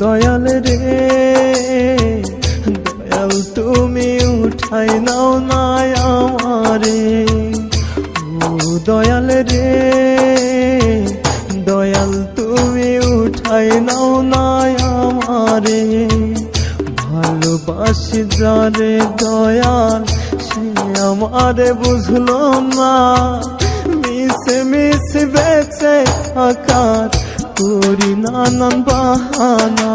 দয়াল রে দয়াল তুমি উঠাই নাও না আমারে, ও দয়াল রে দয়াল তুমি উঠাই নাও না আমারে। ভালোবাসি যারে দয়াল সে আমারে বুঝলো না, মিশে মিশে বেঁচে থাকার করি নানান বাহানা।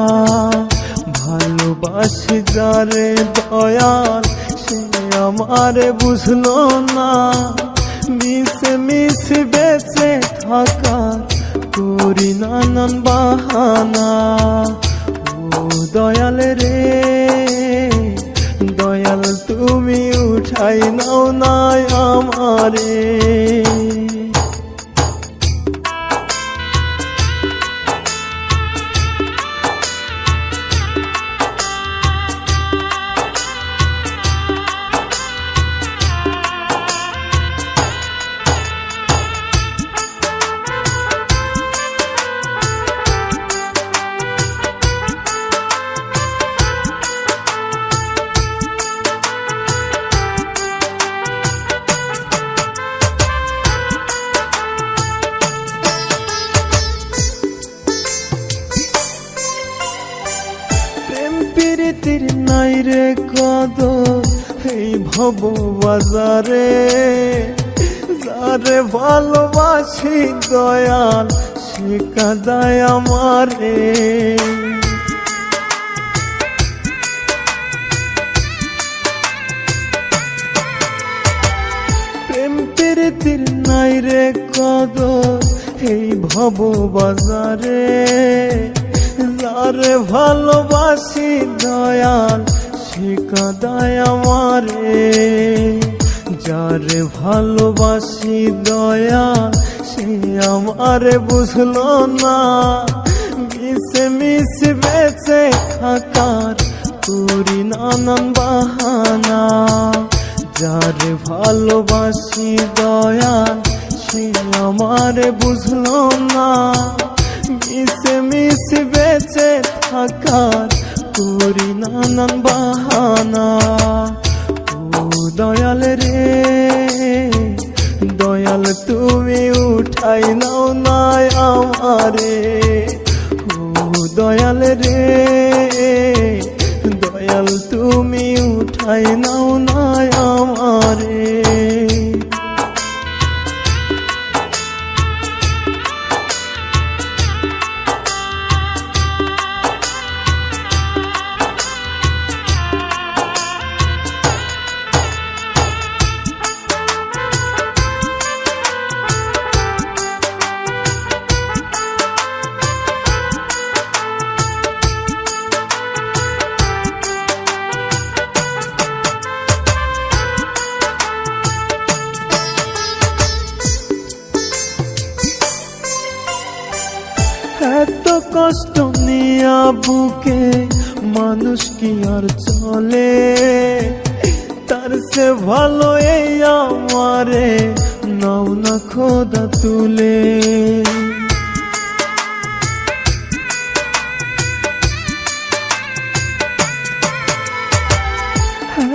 ভালোবাসি যারে দয়াল সে আমারে বুঝলো না, মিশে মিশে বেঁচে থাকার করি নানান বাহানা। ও দয়াল রে দয়াল তুমি উঠাই নাও না আমারে। প্রীতির নাই রে কদর এই ভব বাজারে, যারে ভালোবাসি দয়াল সে কাঁদায় আমারে। প্রেম প্রীতির নাই রে কদর এই ভব বাজারে, যারে ভালোবাসি দয়াল সে কাঁদায় আমারে। যারে ভালোবাসি দয়াল সে আমারে বুঝলো না, মিশে মিশে বেঁচে থাকার করি নানান বাহানা। যারে ভালোবাসি দয়াল সে আমারে বুঝলো না, মিশে মিশে বেঁচে থাকার করি নানান বাহানা। ও দয়াল রে দয়াল তুমি উঠাই নাও না আমারে, ও দয়াল রে দয়াল তুমি উঠাই নাও না আমারে। এত কষ্ট নিয়া বুকে মানুষ কি আর চলে, তার সে ভালো এই আমারে নাও না খোদা তুলে।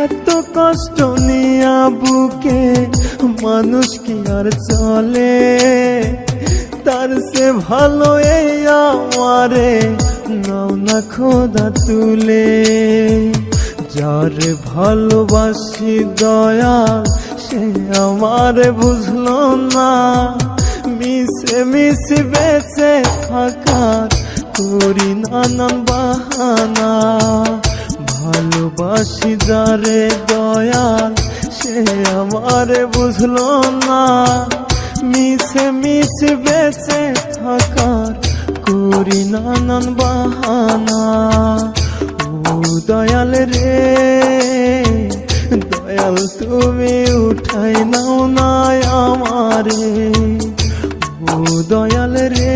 এত কষ্ট নিয়া বুকে মানুষ কি আর চলে, তার সে ভালো এই আমারে নাও না খোদা তুলে। যারে ভালোবাসি দয়াল সে আমারে বুঝলো না, মিশে মিশে বেঁচে থাকার করি নানান বাহানা। ভালোবাসি যারে দয়াল সে আমারে বুঝলো না, মিশে মিশে বেঁচে থাকার করি নানান বাহানা। ও দয়াল রে দয়াল তুমি উঠাই নাও না আমারে, ও দয়াল রে